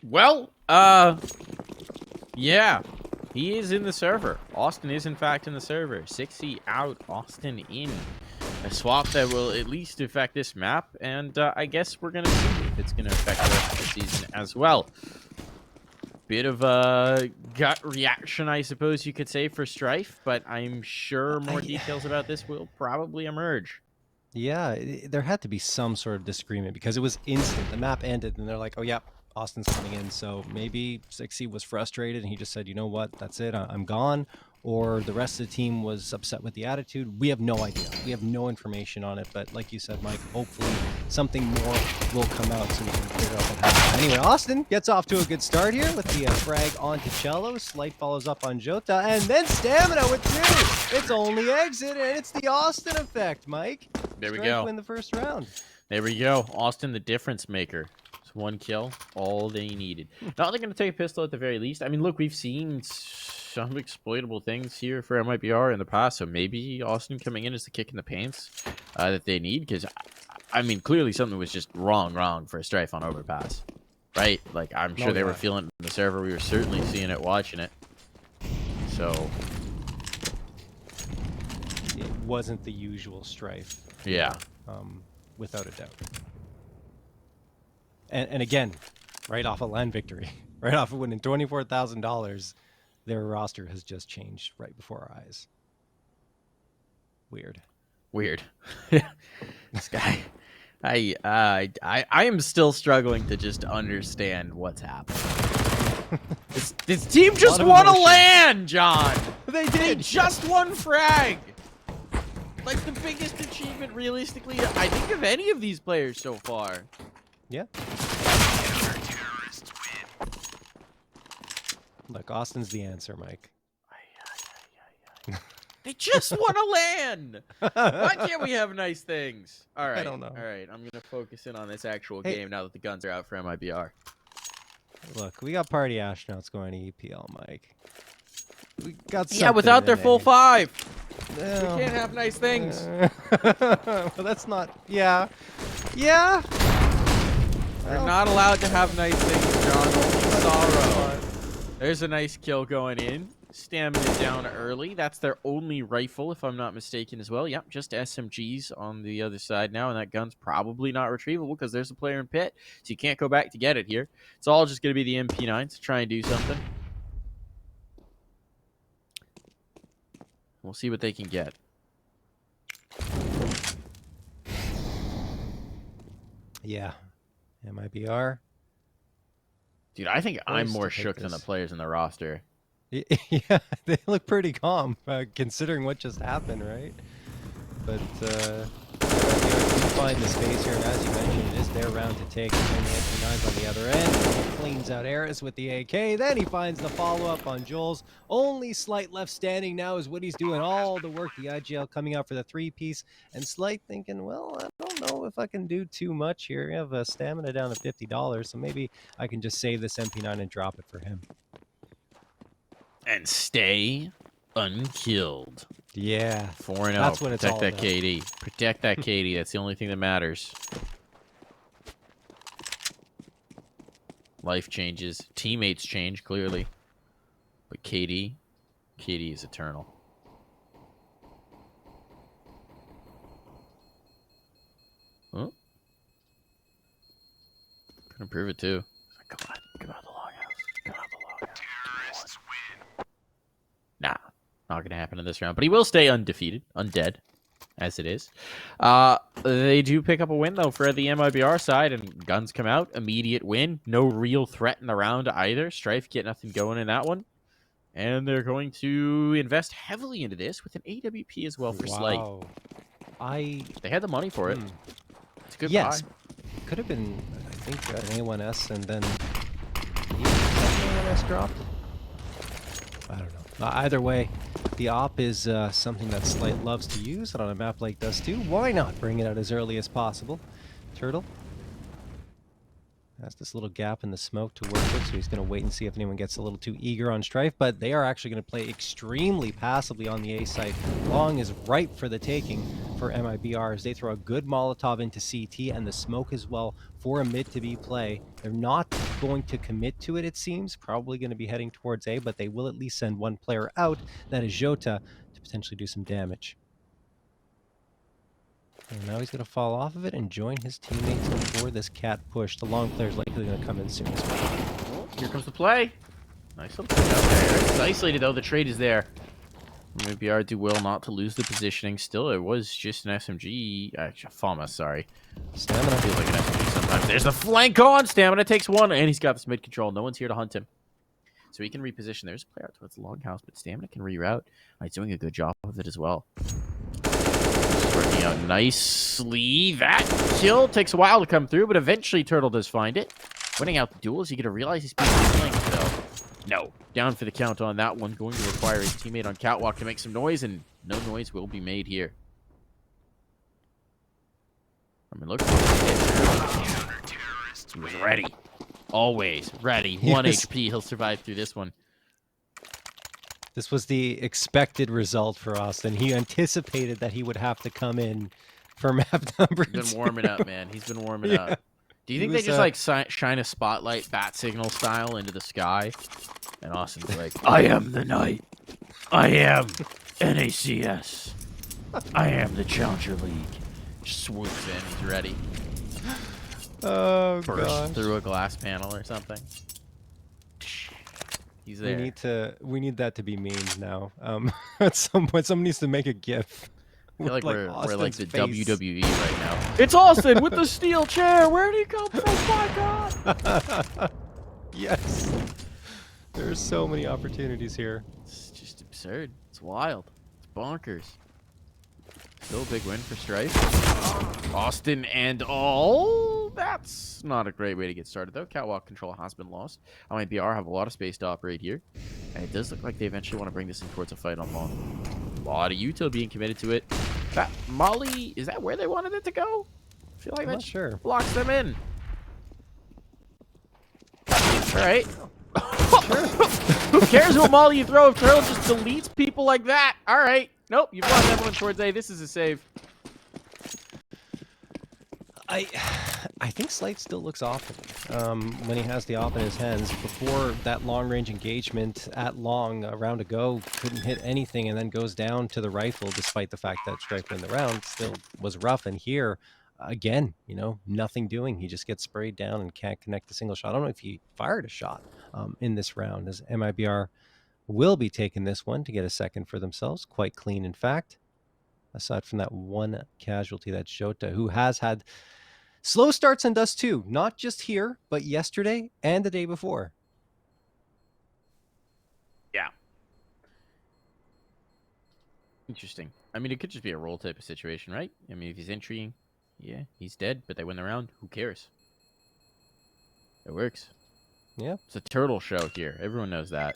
Well, yeah, he is in the server. Austin is, in fact, in the server. 6C out, Austin in. A swap that will at least affect this map, and I guess we're going to see if it's going to affect the rest of the season as well. Bit of a gut reaction, I suppose you could say, for Strife, but I'm sure more details about this will probably emerge. Yeah, there had to be some sort of disagreement because it was instant. The map ended, and they're like, oh, yeah, Austin's coming in. So maybe 6C was frustrated, and he just said, you know what, that's it, I'm gone. Or the rest of the team was upset with the attitude. We have no idea. We have no information on it. But like you said, Mike, hopefully something more will come out so we can figure out what happened. Anyway, Austin gets off to a good start here with the frag onto Cello. Slight follows up on Jota. And then Stamina with two. It's only exit, and it's the Austin effect, Mike. There we Strife go. win the first round. There we go. Austin, the difference maker. It's one kill, all they needed. Not they're going to take a pistol at the very least. I mean, look, we've seen some exploitable things here for MIBR in the past, so maybe Austin coming in is the kick in the pants that they need, because, I mean, clearly something was just wrong for a Strife on overpass, right? Like, I'm sure they were feeling it in the server. We were certainly seeing it, watching it. So it wasn't the usual Strife. Yeah. Without a doubt. And again, right off a land victory, right off of winning $24,000, their roster has just changed right before our eyes. Weird. This guy, I am still struggling to just understand what's happening. this team just won a LAN, John. They did. They just won frag. Like the biggest achievement, realistically, I think, of any of these players so far. Yeah. Look, Austin's the answer, Mike. They just won a LAN. Why can't we have nice things? All right. I don't know. All right. I'm gonna focus in on this actual game now that the guns are out for MIBR. Look, we got party astronauts going to EPL, Mike. We got without their full five. No. We can't have nice things. Well, that's not. Yeah. Yeah. They're not allowed to have nice things, John. Only sorrow. There's a nice kill going in. Stamina down early. That's their only rifle, if I'm not mistaken, as well. Yep, just SMGs on the other side now, and that gun's probably not retrievable because there's a player in pit, so you can't go back to get it here. It's all just going to be the MP9 to try and do something. We'll see what they can get. Yeah. MIBR. Dude, I think I'm more shook than the players in the roster. Yeah, they look pretty calm, considering what just happened, right? But find the space here, and as you mentioned, it is their round to take. And then the MP9's on the other end. He cleans out Eris with the AK. Then he finds the follow-up on Joel's. Only Slight left standing now is Woody's doing all the work. The IGL coming out for the three-piece. And Slight thinking, well, I don't know if I can do too much here. We have a stamina down to $50, so maybe I can just save this MP9 and drop it for him. And stay unkilled. Yeah. 4-0. That's what it's all Protect that about. KD. Protect that KD. That's the only thing that matters. Life changes. Teammates change, clearly. But KD is eternal. Oh. Couldn't prove it, too. Come on. Come out of the loghouse. Come out of the loghouse. Terrorists win. Nah. Not going to happen in this round. But he will stay undefeated. Undead. As it is. They do pick up a win, though, for the MIBR side. And guns come out. Immediate win. No real threat in the round either. Strife get nothing going in that one. And they're going to invest heavily into this with an AWP as well for Slight. They had the money for it. It's a good buy. Could have been, I think, an A1S and then A1S dropped. I don't know. Either way, the op is something that Slight loves to use, and on a map like Dust2, why not bring it out as early as possible? Turtle has this little gap in the smoke to work with, so he's going to wait and see if anyone gets a little too eager on Strife, but they are actually going to play extremely passively on the A site. Long is ripe for the taking. for MIBR as they throw a good Molotov into CT and the smoke as well for a mid to B play. They're not going to commit to it, it seems. Probably going to be heading towards A, but they will at least send one player out. That is Jota to potentially do some damage. And now he's going to fall off of it and join his teammates before this cat push. The long player is likely going to come in soon as well. Oh, here comes the play. Nice little play out there. It's isolated, though. The trade is there. MIBR do well not to lose the positioning. Still, it was just an SMG. Actually, Fama, sorry. Stamina. Feels like an SMG sometimes. There's the flank on. Stamina takes one, and he's got this mid control. No one's here to hunt him. So he can reposition. There's a player out towards the longhouse, but Stamina can reroute. He's doing a good job of it as well. Working out nicely. That kill takes a while to come through, but eventually Turtle does find it. Winning out the duel, is he going to realize he's being flanked, though? No. Down for the count on that one. Going to require his teammate on catwalk to make some noise, and no noise will be made here. I mean, look. He was ready. Always ready. 1 HP. He'll survive through this one. This was the expected result for Austin. He anticipated that he would have to come in for map number 2. He's been warming up, man. He's been warming up. Do you think they just like shine a spotlight, bat signal style, into the sky? And Austin's like, I am the night. I am NACS. I am the Challenger League. Just swoops in. He's ready. Oh, Burst through a glass panel or something. He's there. We need that to be memes now. At some point, someone needs to make a GIF. I feel like we're like the face. WWE right now. It's Austin with the steel chair. Where did he come from? My God. Yes. There's so many opportunities here. It's just absurd. It's wild. It's bonkers. Still a big win for Strife. Austin and all. That's not a great way to get started, though. Catwalk control has been lost. MIBR have a lot of space to operate here. And it does look like they eventually want to bring this in towards a fight on long. A lot of util being committed to it. That Molly, is that where they wanted it to go? I feel like I'm that not sure. blocks them in. All right. Who cares what Molly you throw if Turtle just deletes people like that? All right. Nope, you've lost everyone towards A. This is a save. I think Slight still looks off when he has the op in his hands. Before that long-range engagement at long, a round to go, couldn't hit anything and then goes down to the rifle, despite the fact that Strife in the round still was rough. And here, again, you know, nothing doing. He just gets sprayed down and can't connect a single shot. I don't know if he fired a shot in this round, as MIBR will be taking this one to get a second for themselves. Quite clean, in fact. Aside from that one casualty, that's Jota, who has had slow starts in Dust2, not just here, but yesterday and the day before. Yeah. Interesting. I mean, it could just be a roll type of situation, right? I mean, if he's entering, yeah, he's dead, but they win the round. Who cares? It works. Yeah. It's a Turtle show here. Everyone knows that.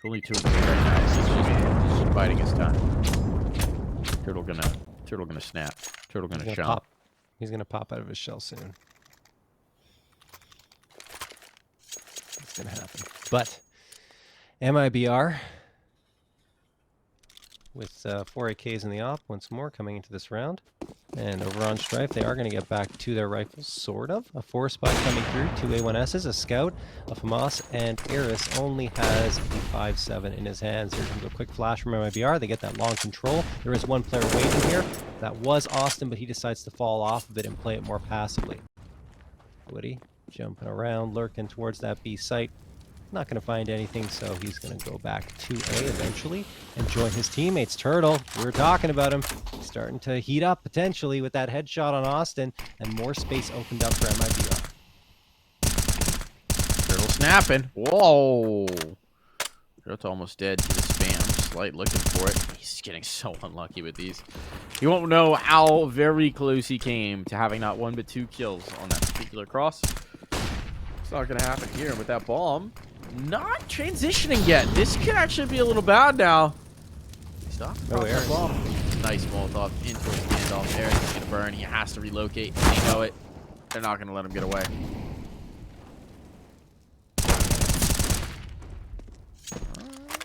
Only 2 and 3 right now. He's just biding his time. Turtle gonna snap. Turtle gonna jump. Pop. He's gonna pop out of his shell soon. It's gonna happen. But MIBR with 4 AKs in the op once more coming into this round. And over on Strife, they are going to get back to their rifles, sort of. A 4-spot coming through, 2 A1Ss, a Scout, a FAMAS, and Eris only has a 5.7 in his hands. Here comes a quick flash from MIBR. They get that long control. There is one player waiting here. That was Austin, but he decides to fall off of it and play it more passively. Woody jumping around, lurking towards that B site. Not going to find anything, so he's going to go back to A eventually and join his teammates. Turtle, we were talking about him, starting to heat up potentially with that headshot on Austin, and more space opened up for MIBR. Turtle snapping. Whoa. Turtle's almost dead to the spam. Slight looking for it. He's getting so unlucky with these. You won't know how very close he came to having not 1 but 2 kills on that particular cross. It's not going to happen here with that bomb. Not transitioning yet. This could actually be a little bad now. Stop. No errors. Nice Molotov into his standoff. Eric is going to burn. He has to relocate. They know it. They're not going to let him get away.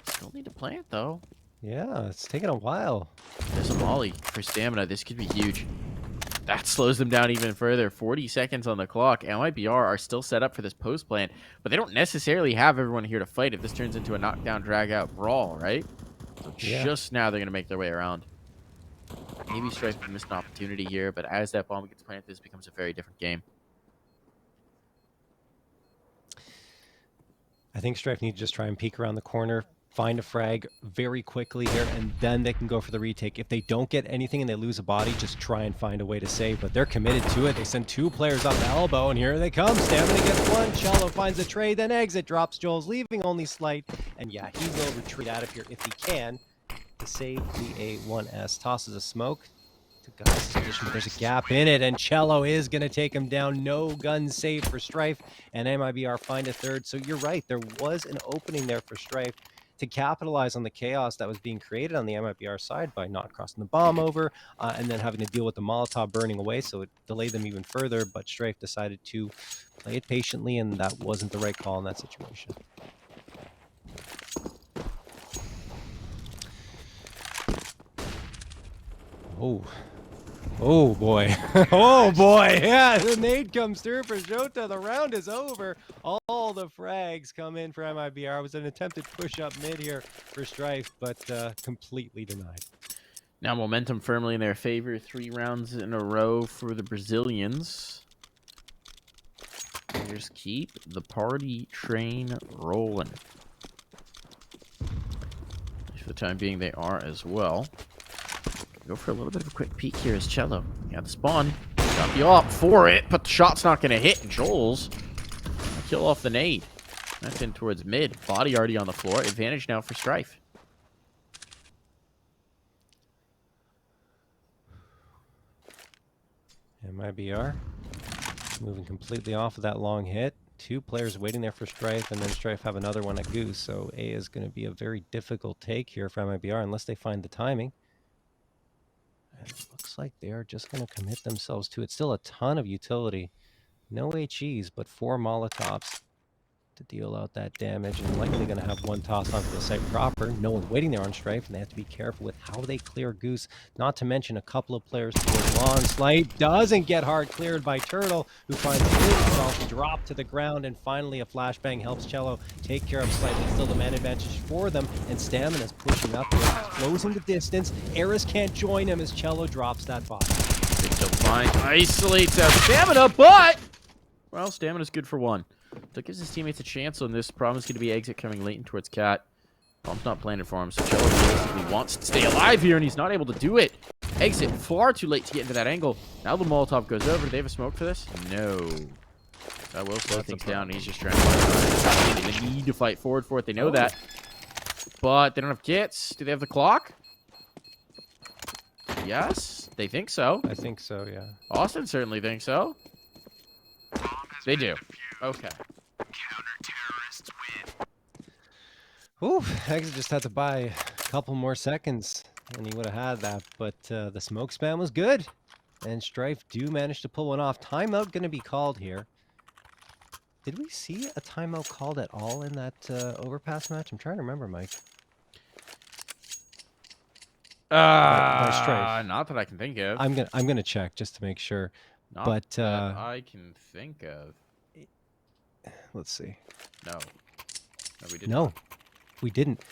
Still need to plant, though. Yeah, it's taking a while. There's a molly for stamina. This could be huge. That slows them down even further. 40 seconds on the clock. MIBR are still set up for this post plan, but they don't necessarily have everyone here to fight if this turns into a knockdown, drag-out brawl, right? So Yeah. just now they're going to make their way around. Maybe Strife missed an opportunity here, but as that bomb gets planted, this becomes a very different game. I think Strife needs to just try and peek around the corner, find a frag very quickly here, and then they can go for the retake. If they don't get anything and they lose a body, just try and find a way to save. But they're committed to it. They send 2 players up the elbow, and here they come. Stamina gets 1. Cello finds a trade, then exit. Drops Joel's, leaving only Slight. And yeah, he will retreat out of here if he can to save the A1S. Tosses a smoke. Guy's position, but there's a gap in it, and Cello is going to take him down. No gun save for Strife, and MIBR find a third. So you're right, there was an opening there for Strife to capitalize on the chaos that was being created on the MIBR side by not crossing the bomb over and then having to deal with the Molotov burning away, so it delayed them even further. But Strife decided to play it patiently, and that wasn't the right call in that situation. Oh boy. Oh boy. Yeah, the nade comes through for Jota. The round is over. All the frags come in for MIBR. It was an attempted push up mid here for Strife, but completely denied. Now momentum firmly in their favor. 3 rounds in a row for the Brazilians. They just keep the party train rolling. For the time being, they are as well. Go for a little bit of a quick peek here as Cello. Got the spawn. Got the op for it, but the shot's not going to hit. Joel's kill off the nade. That's in towards mid. Body already on the floor. Advantage now for Strife. MIBR moving completely off of that long hit. 2 players waiting there for Strife, and then Strife have another one at Goose. So A is going to be a very difficult take here for MIBR unless they find the timing. And it looks like they are just going to commit themselves to it. Still a ton of utility. No HEs, but 4 Molotovs to deal out that damage. And likely going to have 1 toss onto the site proper. No one waiting there on Strife, and they have to be careful with how they clear Goose. Not to mention a couple of players towards Long. Slight doesn't get hard cleared by Turtle, who finds himself drop to the ground. And finally, a flashbang helps Cello take care of Slight. Still the man advantage for them, and Stamina's pushing up here, closing the distance. Eris can't join him as Cello drops that body. Divine isolates out Stamina, but well, Stamina's good for 1. So it gives his teammates a chance on this. Problem is going to be exit coming late in towards Cat. Bomb's not planted for him, so Cello realistically wants to stay alive here, and he's not able to do it. Exit far too late to get into that angle. Now the Molotov goes over. Do they have a smoke for this? No. That will slow things down. He's just trying to they need to fight forward for it. They know that. But they don't have kits. Do they have the clock? Yes, they think so. I think so, yeah. Austin certainly thinks so. They do. Okay. Ooh, Exit just had to buy a couple more seconds, and he would have had that. But the smoke spam was good, and Strife do manage to pull one off. Timeout going to be called here. Did we see a timeout called at all in that overpass match? I'm trying to remember, Mike. By Strife. Not that I can think of. I'm gonna check just to make sure. Not but that I can think of. Let's see. No. No, we didn't. No, we didn't.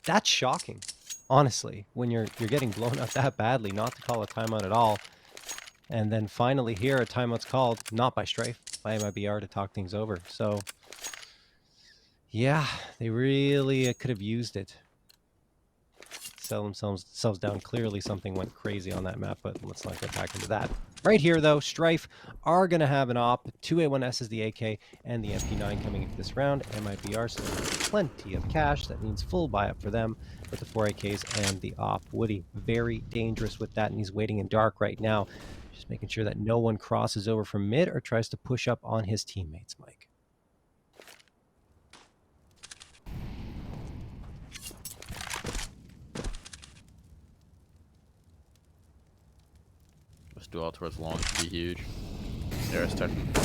That's shocking, honestly. When you're getting blown up that badly, not to call a timeout at all, and then finally here a timeout's called, not by Strife, by MIBR to talk things over. So yeah, they really could have used it. Sell themselves down. Clearly something went crazy on that map, but let's not get back into that. Right here, though, Strife are going to have an op. 2 A1S is the AK and the MP9 coming into this round. MIBR still plenty of cash. That means full buy-up for them with the 4 AKs and the op. Woody, very dangerous with that, and he's waiting in dark right now. Just making sure that no one crosses over from mid or tries to push up on his teammates, Mike. Duel towards long to be huge. There's touching the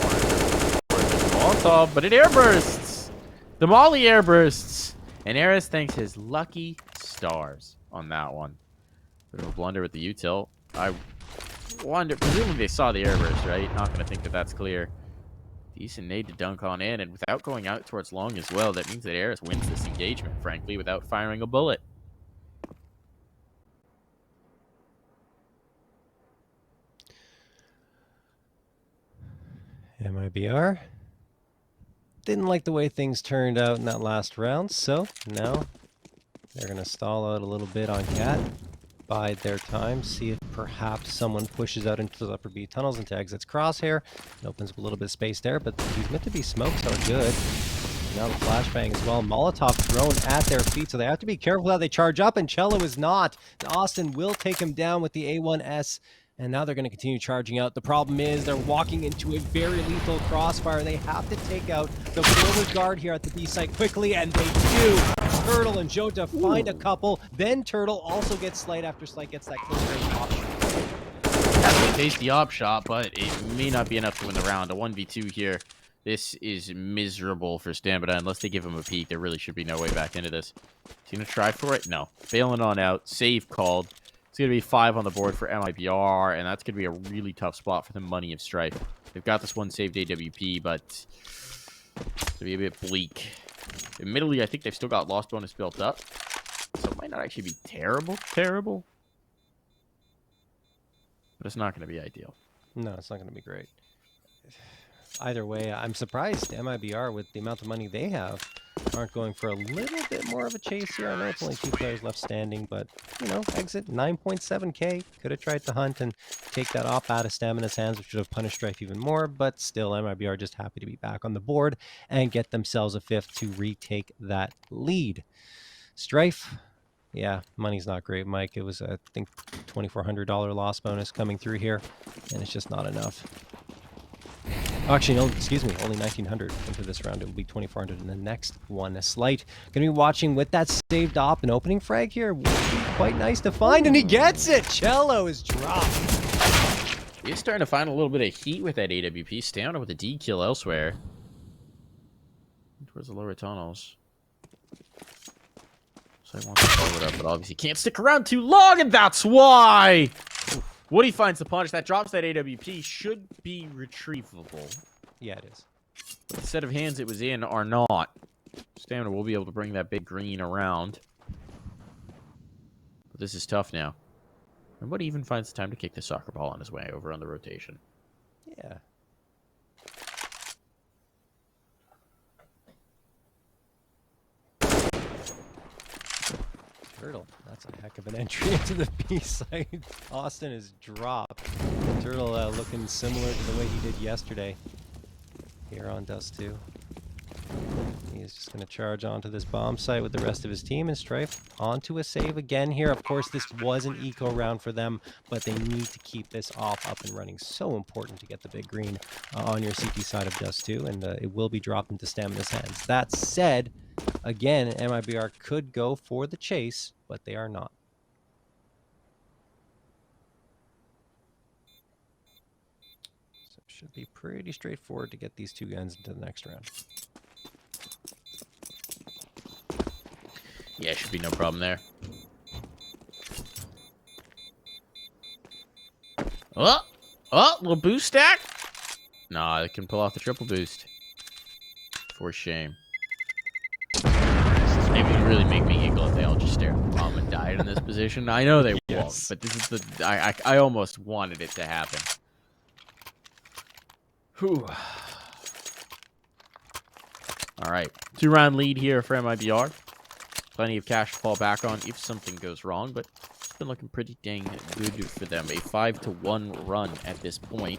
Molotov, but it air bursts. The Molly air bursts, and Eris thanks his lucky stars. on that one. Bit of a blunder with the util. I wonder, presumably they saw the airburst, right? Not going to think that that's clear. Decent nade to dunk on in, and without going out towards long as well, that means that Eris wins this engagement, frankly, without firing a bullet. MIBR didn't like the way things turned out in that last round, so now they're going to stall out a little bit on Cat, bide their time, see if perhaps someone pushes out into the upper B tunnels and tags its crosshair. It opens up a little bit of space there, but these meant to be smokes are good. Now the flashbang as well. Molotov thrown at their feet, so they have to be careful how they charge up, and Cello is not. Austin will take him down with the A1S, and now they're going to continue charging out. The problem is they're walking into a very lethal crossfire. They have to take out the forward guard here at the B site quickly, and they do. Turtle and Jota find a couple. Then Turtle also gets slayed after Slight gets that close range op shot. They taste the op shot, but it may not be enough to win the round. A 1v2 here. This is miserable for Stamina. Unless they give him a peek, there really should be no way back into this. Is he going to try for it? No. Failing on out. Save called. It's going to be 5 on the board for MIBR, and that's going to be a really tough spot for the money of Strife. They've got this one saved AWP, but it's going to be a bit bleak. Admittedly, I think they've still got lost bonus built up, so it might not actually be terrible, but it's not going to be ideal. No, it's not going to be great. Either way, I'm surprised MIBR, with the amount of money they have, aren't going for a little bit more of a chase here. I know it's only 2 players left standing, but, you know, exit 9.7k. Could have tried to hunt and take that op out of Stamina's hands, which would have punished Strife even more, but still, MIBR just happy to be back on the board and get themselves a 5th to retake that lead. Strife, yeah, money's not great, Mike. It was, I think, $2,400 loss bonus coming through here, and it's just not enough. Oh, actually, no, excuse me, only 1,900 into this round. It will be 2,400 in the next one. A Slight going to be watching with that saved op. An opening frag here would be quite nice to find, and he gets it! Cello is dropped. He's starting to find a little bit of heat with that AWP. Stamina with a D kill elsewhere. Towards the lower tunnels. So he wants to follow it up, but obviously can't stick around too long, and that's why! Woody finds the punish. That drops that AWP. Should be retrievable. Yeah, it is. But the set of hands it was in are not. Stamina will be able to bring that big green around. But this is tough now. And Woody even finds the time to kick the soccer ball on his way over on the rotation. Yeah. Turtle, that's a heck of an entry into the B site. Austin is dropped. Turtle looking similar to the way he did yesterday here on Dust2. He's just going to charge onto this bomb site with the rest of his team, and Strife onto a save again here. Of course, this was an eco round for them, but they need to keep this off up and running. So important to get the big green on your CP side of Dust2, and it will be dropped into Stamina's hands. That said, again, MIBR could go for the chase, but they are not. So it should be pretty straightforward to get these 2 guns into the next round. Yeah, should be no problem there. Oh, little boost stack. Nah, they can pull off the triple boost. For shame. It would really make me giggle if they all just stare at the bomb and died in this position. I know they won't, but this is the... I almost wanted it to happen. Whew. Alright. 2-round lead here for MIBR. Plenty of cash to fall back on if something goes wrong, but it's been looking pretty dang good for them. A 5-1 run at this point.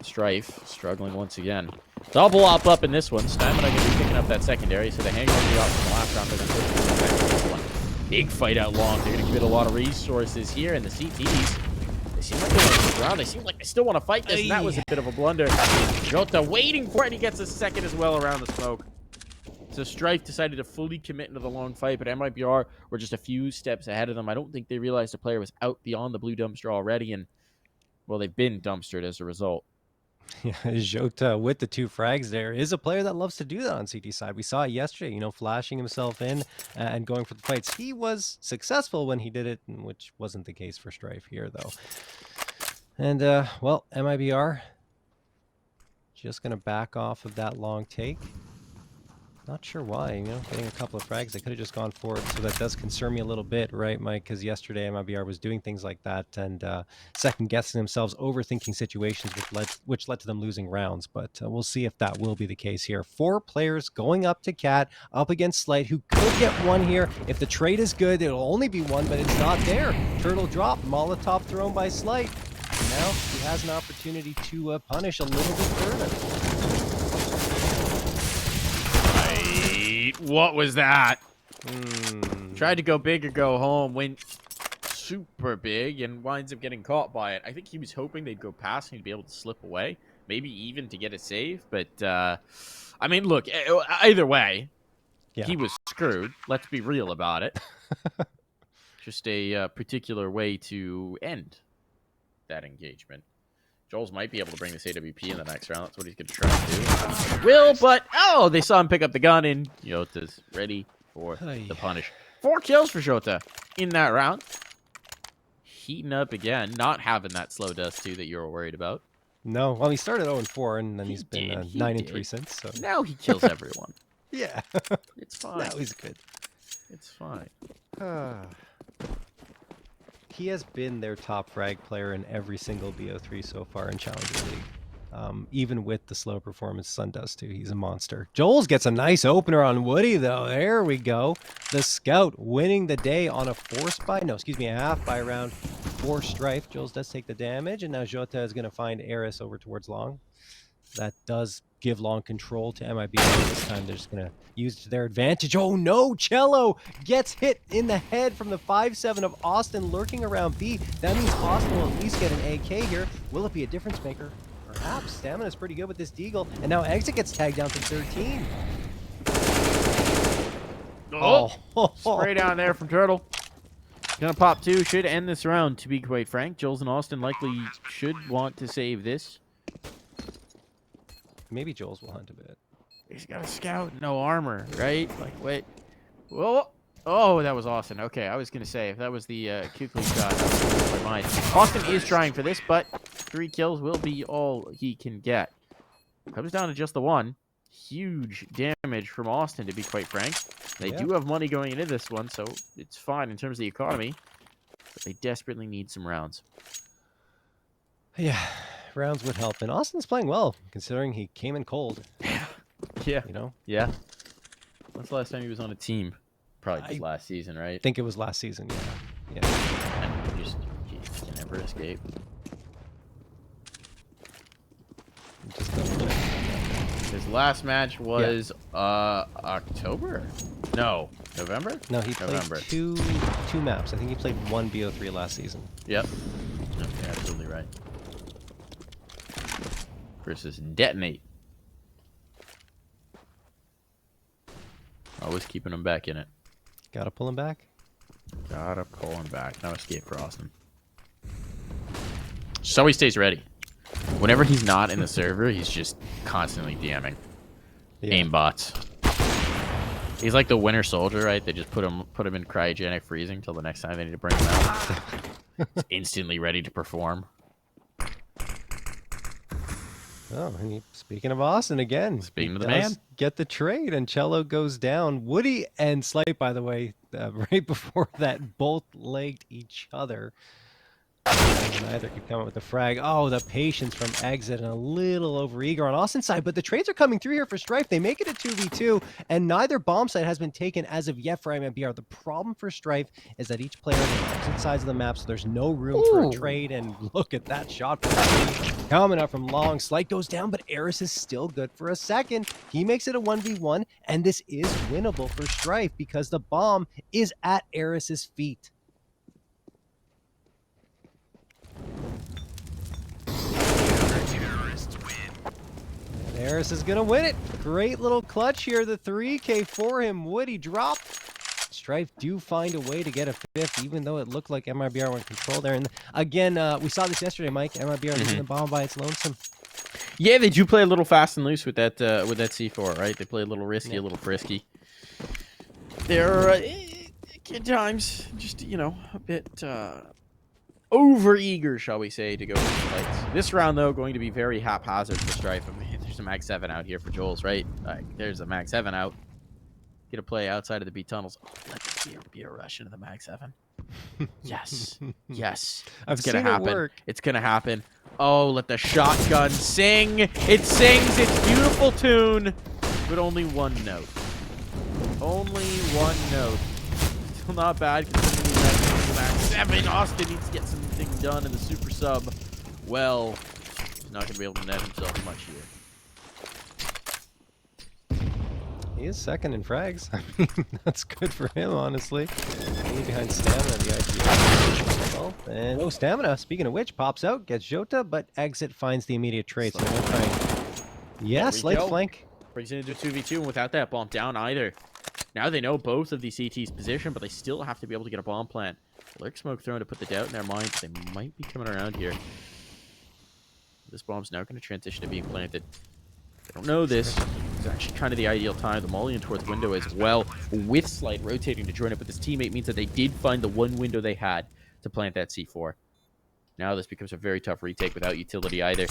Strife struggling once again. Double up in this one. Stamina going to be picking up that secondary, so the hang on the op from the last round doesn't put back to this one. Big fight out long. They're going to commit a lot of resources here, and the CTs, they seem like they want to stick around. They seem like they still want to fight this, and that was a bit of a blunder. Jota waiting for it, and he gets a second as well around the smoke. So Strife decided to fully commit into the long fight, but MIBR were just a few steps ahead of them. I don't think they realized the player was out beyond the blue dumpster already, and, well, they've been dumpstered as a result. Yeah, Jota with the 2 frags there is a player that loves to do that on CT side. We saw it yesterday, you know, flashing himself in and going for the fights. He was successful when he did it, which wasn't the case for Strife here, though. And, well, MIBR just going to back off of that long take. Not sure why, you know, getting a couple of frags. They could have just gone for it, so that does concern me a little bit, right, Mike? Because yesterday MIBR was doing things like that and second-guessing themselves, overthinking situations, which led to them losing rounds. But we'll see if that will be the case here. 4 players going up to Cat, up against Slight, who could get one here. If the trade is good, it'll only be one, but it's not there. Turtle drop, Molotov thrown by Slight. Now he has an opportunity to punish a little bit further. What was that? Tried to go big or go home, went super big, and winds up getting caught by it. I think he was hoping they'd go past and he'd be able to slip away, maybe even to get a save. But, I mean, look, either way, he was screwed. Let's be real about it. Just a particular way to end that engagement. Joel's might be able to bring this AWP in the next round. That's what he's going to try to do. Will, but, oh, they saw him pick up the gun, and Jota's ready for the punish. 4 kills for Jota in that round. Heating up again, not having that slow Dust2 that you were worried about. No, well, he started 0-4, and then he's been 9-3 since. So now he kills everyone. Yeah. It's fine. Now he's good. It's fine. He has been their top frag player in every single BO3 so far in Challenger League. Even with the slow performance on Dust2, he's a monster. Joel's gets a nice opener on Woody, though. There we go. The Scout winning the day on a a half by round for Strife. Jules does take the damage, and now Jota is going to find Eris over towards Long. That does give Long control to MIB. This time they're just going to use it to their advantage. Oh no, Cello gets hit in the head from the 5-7 of Austin lurking around B. That means Austin will at least get an AK here. Will it be a difference maker? Perhaps. Stamina's pretty good with this Deagle. And now Exit gets tagged down to 13. Spray down there from Turtle. Gonna pop 2. Should end this round, to be quite frank. Jules and Austin likely should want to save this. Maybe Jules will hunt a bit. He's got a Scout, no armor, right? Like, wait. Whoa. Oh, that was Austin. Okay, I was going to say, if that was the Kukli shot, that was my mind. Austin is trying for this, but 3 kills will be all he can get. Comes down to just the 1. Huge damage from Austin, to be quite frank. They do have money going into this one, so it's fine in terms of the economy. But they desperately need some rounds. Yeah, rounds would help. And Austin's playing well, considering he came in cold. Yeah. You know? Yeah. When's the last time he was on a team? Probably just last season, right? I think it was last season, yeah. And you can never escape. Just double check. His last match was October? No, November? No, he played two maps. I think he played 1 BO3 last season. Yep. Okay, absolutely right. Versus Detonate. Always keeping him back in it. Gotta pull him back. Gotta pull him back. No escape for Austin. So he stays ready. Whenever he's not in the server, he's just constantly DMing. Aimbots. He's like the Winter Soldier, right? They just put him in cryogenic freezing till the next time they need to bring him out. He's instantly ready to perform. Oh, speaking of Austin again. Speaking of the man. Get the trade, and Cello goes down. Woody and Slight, by the way, right before that, both legged each other. Neither could come up with a frag. Oh, the patience from Exit and a little overeager on Austin's side. But the trades are coming through here for Strife. They make it a 2v2, and neither bomb site has been taken as of yet for MIBR. The problem for Strife is that each player is on opposite sides of the map, so there's no room for a trade. And look at that shot coming up from Long. Slight goes down, but Eris is still good for a second. He makes it a 1v1, and this is winnable for Strife because the bomb is at Eris's feet. Eris is going to win it. Great little clutch here. The 3K for him. Woody drop. Strife do find a way to get a 5th, even though it looked like MIBR went control there. And again, we saw this yesterday, Mike. MIBR losing the bomb by its lonesome. Yeah, they do play a little fast and loose with that C4, right? They play a little risky, Yeah. a little frisky. They're at times just a bit over eager, shall we say, to go into fights. This round though going to be very haphazard for Strife. I mean, there's a mag 7 out here for Joel's, right? Like there's a mag 7 out. Get a play outside of the B tunnels. Oh, let there be a rush into the mag 7. Yes. Yes. I've It's gonna seen happen. it work. It's gonna happen. Oh, let the shotgun sing. It sings its beautiful tune, but only one note. Only one note. Still not bad considering the mag 7. Austin needs to get something done in the super sub. Well, he's not gonna be able to net himself much here. He is second in frags. I mean, that's good for him, honestly. Only behind Stamina, the IQ. Well, and oh, Stamina, speaking of which, pops out, gets Jota, but Exit finds the immediate trade. So they're trying. Yeah, slight flank. Brings it into a 2v2, and without that bomb down either. Now they know both of these CT's position, but they still have to be able to get a bomb plant. Lurk smoke thrown to put the doubt in their minds. They might be coming around here. This bomb's now going to transition to being planted. They don't know this. It's actually kind of the ideal time. The Mullion towards window as well, with Slight rotating to join it, but this teammate means that they did find the one window they had to plant that C4. Now this becomes a very tough retake without utility either.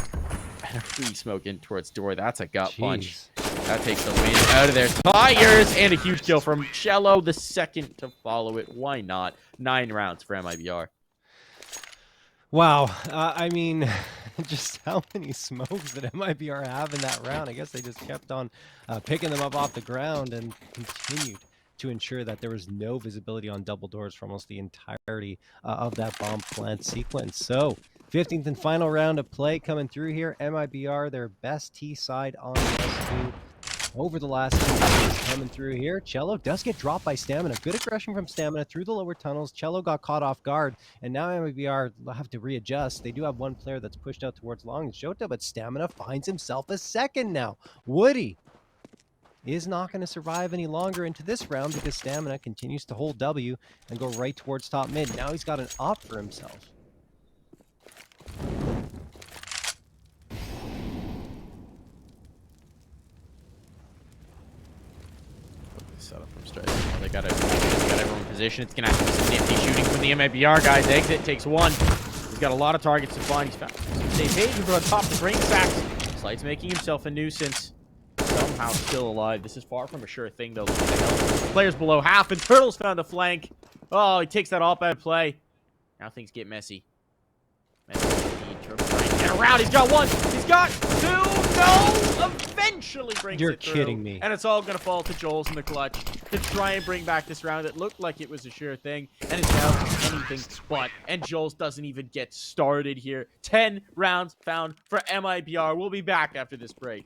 And a free smoke in towards door. That's a gut punch. That takes the wind out of their tires. And a huge kill from Cello, the second to follow it. Why not? 9 rounds for MIBR. Wow. I mean, just how many smokes did MIBR have in that round? I guess they just kept on picking them up off the ground and continued to ensure that there was no visibility on double doors for almost the entirety of that bomb plant sequence. So, 15th and final round of play coming through here. MIBR, their best T side on Dust2 over the last 2 days coming through here. Cello does get dropped by Stamina. Good aggression from Stamina through the lower tunnels. Cello got caught off guard, and now MIBR have to readjust. They do have one player that's pushed out towards long. It's Jota, but Stamina finds himself a second now. Woody is not going to survive any longer into this round because Stamina continues to hold W and go right towards top mid. Now he's got an op for himself. Setup from Strife. Well, they got everyone in position. It's gonna have to be some nifty shooting from the MIBR guys. Exit takes one. He's got a lot of targets to find. He's found Stay page on top to bring sacks. Slight's making himself a nuisance. Somehow still alive. This is far from a sure thing though. Look at the health. Players below half, and Turtles found the flank. Oh, he takes that op out of play. Now things get messy. Turtles trying to get around. He's got one. He's got two. No! Eventually brings You're it through. kidding me. And it's all going to fall to Joel's in the clutch to try and bring back this round. It looked like it was a sure thing, and it's now anything but. And Joel's doesn't even get started here. 10 rounds found for MIBR. We'll be back after this break.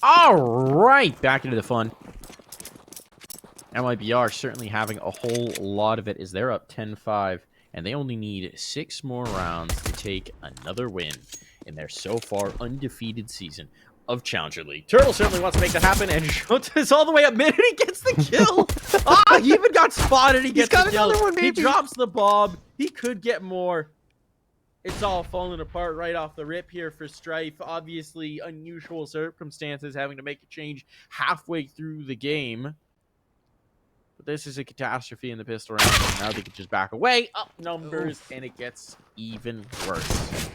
All right, back into the fun. MIBR certainly having a whole lot of it as they're up 10-5, and they only need 6 more rounds to take another win in their so far undefeated season of Challenger League. Turtle certainly wants to make that happen, and Shota's all the way up mid, and he gets the kill. He even got spotted. He gets got the kill. another one, He baby. drops the bomb. He could get more. It's all falling apart right off the rip here for Strife. Obviously, unusual circumstances, having to make a change halfway through the game. But this is a catastrophe in the pistol round. And now they can just back away, up numbers, Oof. and it gets even worse.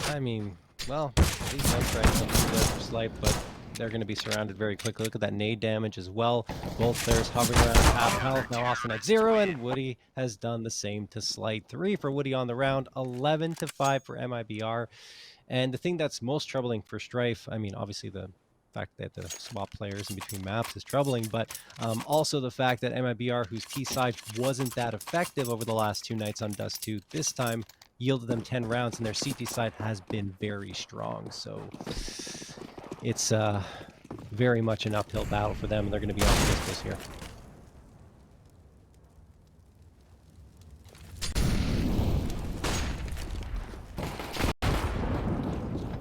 I mean, well, these guys try something good for Slipe, but they're going to be surrounded very quickly. Look at that nade damage as well. Both players hovering around half health. Now Austin at 0, and Woody has done the same to Slight. 3 for Woody on the round, 11-5 for MIBR. And the thing that's most troubling for Strife, I mean, obviously the fact that the swap players in between maps is troubling, but also the fact that MIBR, whose T side wasn't that effective over the last 2 nights on Dust2, this time yielded them 10 rounds, and their CT side has been very strong. So it's very much an uphill battle for them, and they're going to be on pistols here.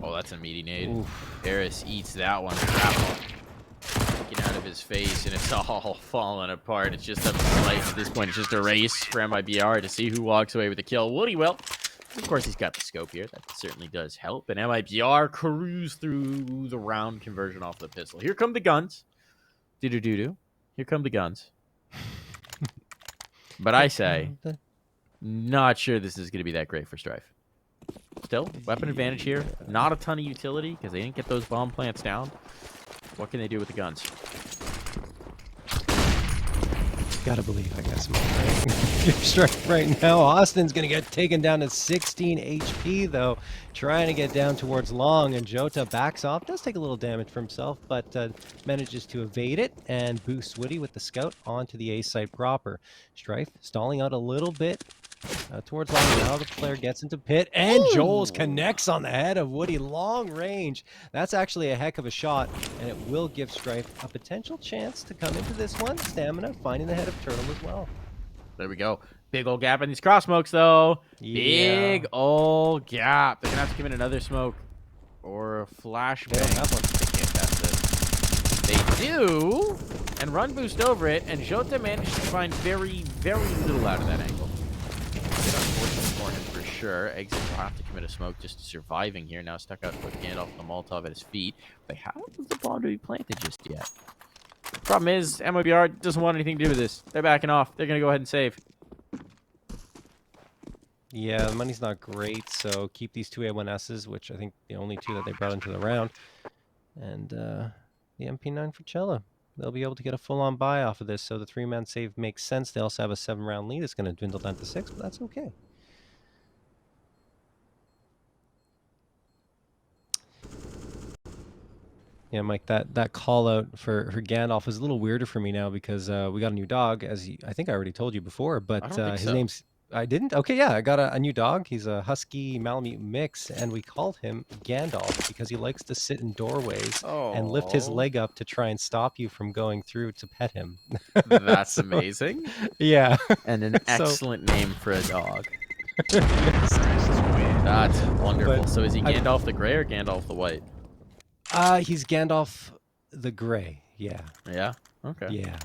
Oh, that's a meaty nade. Oof. Harris eats that one. Taken out of his face, and it's all falling apart. It's just up to life at this point. It's just a race for MIBR to see who walks away with the kill. Woody will. Of course, he's got the scope here. That certainly does help. And MIBR cruise through the round conversion off the pistol. Here come the guns. Do-do-do-do. Here come the guns. But I say, not sure this is going to be that great for Strife. Still, weapon advantage here. Not a ton of utility because they didn't get those bomb plants down. What can they do with the guns? Gotta believe I got some Strife right now. Austin's gonna get taken down to 16 HP though, trying to get down towards long, and Jota backs off. Does take a little damage for himself, but manages to evade it and boosts Woody with the scout onto the A site proper. Strife stalling out a little bit towards long. Now the player gets into pit, and Joel's connects on the head of Woody. Long range. That's actually a heck of a shot, and it will give Strife a potential chance to come into this one. Stamina finding the head of Turtle as well. There we go. Big old gap in these cross smokes, though. Yeah. Big old gap. They're going to have to commit another smoke or a flashbang. They don't have one. They can't test this. They do, and run boost over it, and Jota managed to find very, very little out of that angle. Bit unfortunate for him for sure. Exit will have to commit a smoke just surviving here. Now stuck out with Gandalf and the Molotov at his feet. They haven't the bomb to be planted just yet. Problem is, MIBR doesn't want anything to do with this. They're backing off. They're going to go ahead and save. Yeah, the money's not great, so keep these 2 A1Ss, which I think the only 2 that they brought into the round. And the MP9 for Cello. They'll be able to get a full-on buy off of this, so the 3-man save makes sense. They also have a 7-round lead. It's going to dwindle down to 6, but that's okay. Yeah, Mike, that call out for Gandalf is a little weirder for me now because we got a new dog, I think I already told you before, but I don't think his so. name's... I didn't? Okay, yeah, I got a new dog. He's a husky Malamute mix, and we called him Gandalf because he likes to sit in doorways and lift his leg up to try and stop you from going through to pet him. That's So, amazing. yeah. And an So- excellent name for a dog. Yes. That's wonderful. But So is he I- Gandalf the Grey or Gandalf the White? He's Gandalf the Grey. Yeah. Yeah? Okay. Yeah.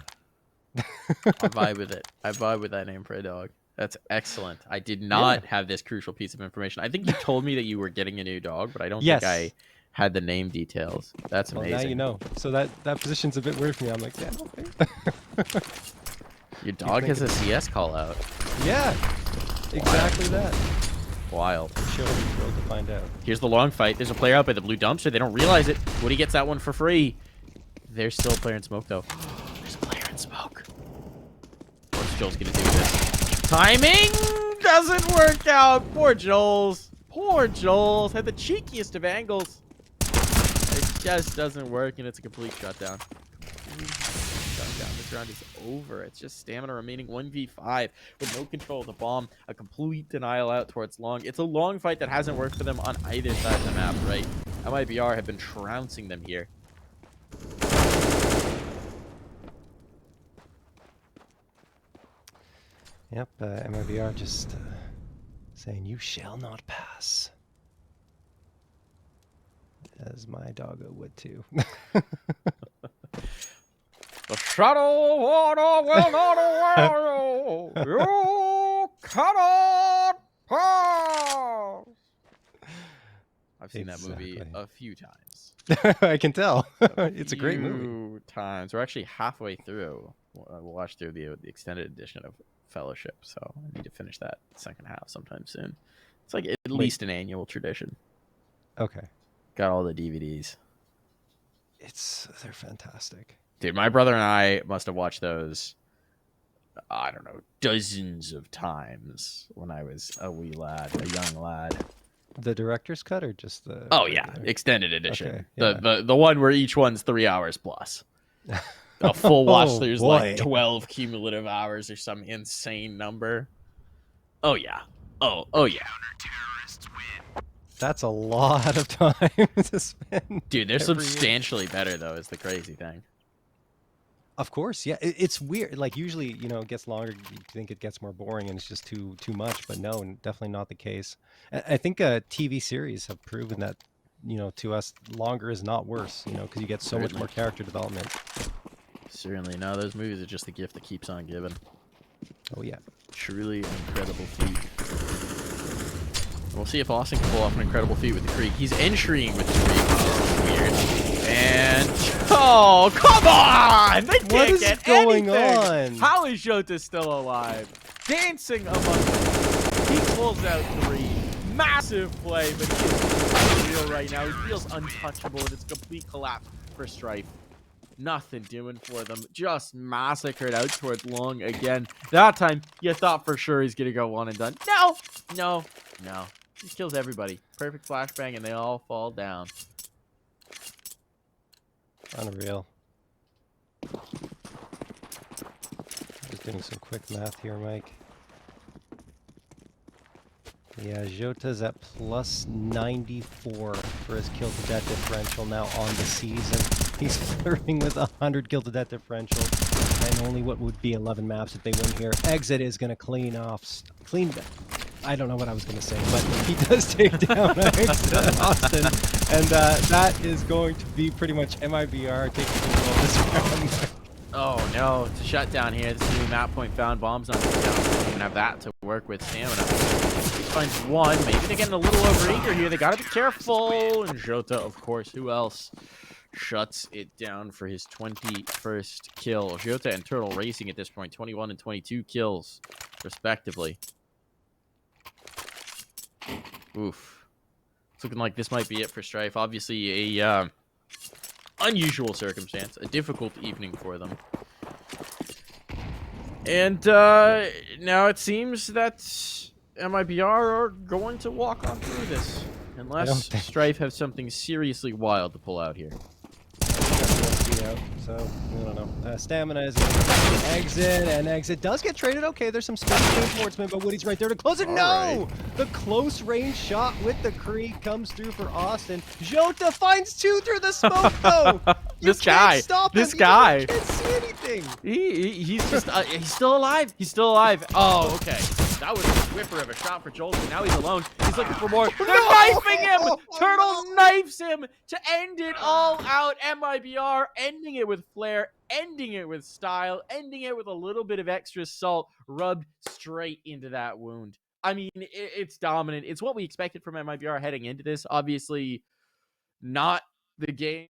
I vibe with it. I vibe with that name for a dog. That's excellent. I did not have this crucial piece of information. I think you told me that you were getting a new dog, but I don't Yes. think I had the name details. That's Well, amazing. now you know. So that position's a bit weird for me. I'm like, yeah, okay. Your dog has a CS call out. Yeah. Exactly that. Wild. I'm sure we'll be thrilled to find out. Here's the long fight. There's a player out by the blue dumpster. They don't realize it. Woody gets that one for free. There's still a player in smoke, though. There's a player in smoke. What's Joel's going to do with this? Timing doesn't work out. Poor Joel's. Poor Joel's. Had the cheekiest of angles. It just doesn't work, and it's a complete shutdown. Shutdown. This round is over. It's just stamina remaining 1v5 with no control of the bomb. A complete denial out towards long. It's a long fight that hasn't worked for them on either side of the map, right? MIBR have been trouncing them here. Yep, MIBR just saying, "You shall not pass." As my doggo would too. The shadow water will not allow you. You cannot pass. I've seen that movie a few times. I can tell. It's a great movie. Times. We're actually halfway through. We'll watch through the extended edition of Fellowship, so I need to finish that second half sometime soon. It's like at least an annual tradition. Okay. Got all the DVDs. They're fantastic. Dude, my brother and I must have watched those, I don't know, dozens of times when I was a wee lad, a young lad. The director's cut or just the... Oh, yeah, extended edition. Okay, yeah. The one where each one's 3 hours plus. A full watch, there's like 12 cumulative hours or some insane number. Oh, yeah. Oh, yeah. That's a lot of time to spend. Dude, they're substantially better, though, is the crazy thing. Of course, yeah. It's weird. Like, usually, it gets longer. You think it gets more boring and it's just too much. But no, definitely not the case. I think TV series have proven that, to us, longer is not worse, because you get so much more character development. Certainly. No, those movies are just the gift that keeps on giving. Oh, yeah. Truly an incredible feat. We'll see if Austin can pull off an incredible feat with the Creek. He's entering with the Creek, which is weird. And oh, come on! They can't what is get going anything. on? How is Jota still alive? Dancing among them. He pulls out 3. Massive play, but he is real right now. He feels untouchable, and it's a complete collapse for Strife. Nothing doing for them. Just massacred out towards long again. That time, you thought for sure he's going to go one and done. No. He kills everybody. Perfect flashbang, and they all fall down. Unreal. Just doing some quick math here, Mike. Yeah, Jota's at plus 94 for his kill to death differential now on the season. He's flirting with 100 kill to death differential and only what would be 11 maps if they win here. Exit is going to clean. I don't know what I was going to say, but he does take down Austin, and that is going to be pretty much MIBR taking control of this round. Oh no, it's a shutdown here. This is a new map point found. Bombs not down. You can have that to work with stamina. He finds one. Maybe they're getting a little overeager here. They gotta be careful. And Jota, of course, who else? Shuts it down for his 21st kill. Jota and Turtle racing at this point, 21 and 22 kills, respectively. Oof. It's looking like this might be it for Strife. Obviously, a unusual circumstance, a difficult evening for them. And now it seems that MIBR are going to walk on through this, unless Strife have something seriously wild to pull out here. So, I don't know. Stamina is exit, and exit does get traded. Okay, there's some space between sportsmen, but Woody's right there to close it. No! Right. The close range shot with the Creek comes through for Austin. Jota finds 2 through the smoke, though. This guy. This guy. You can't see anything. He's just, he's still alive. He's still alive. Oh, okay. That was a whipper of a shot for Jolton. Now he's alone. He's looking for more. They're knifing him! Turtle knifes him to end it all out. MIBR ending it with flair, ending it with style, ending it with a little bit of extra salt rubbed straight into that wound. I mean, it's dominant. It's what we expected from MIBR heading into this. Obviously, not the game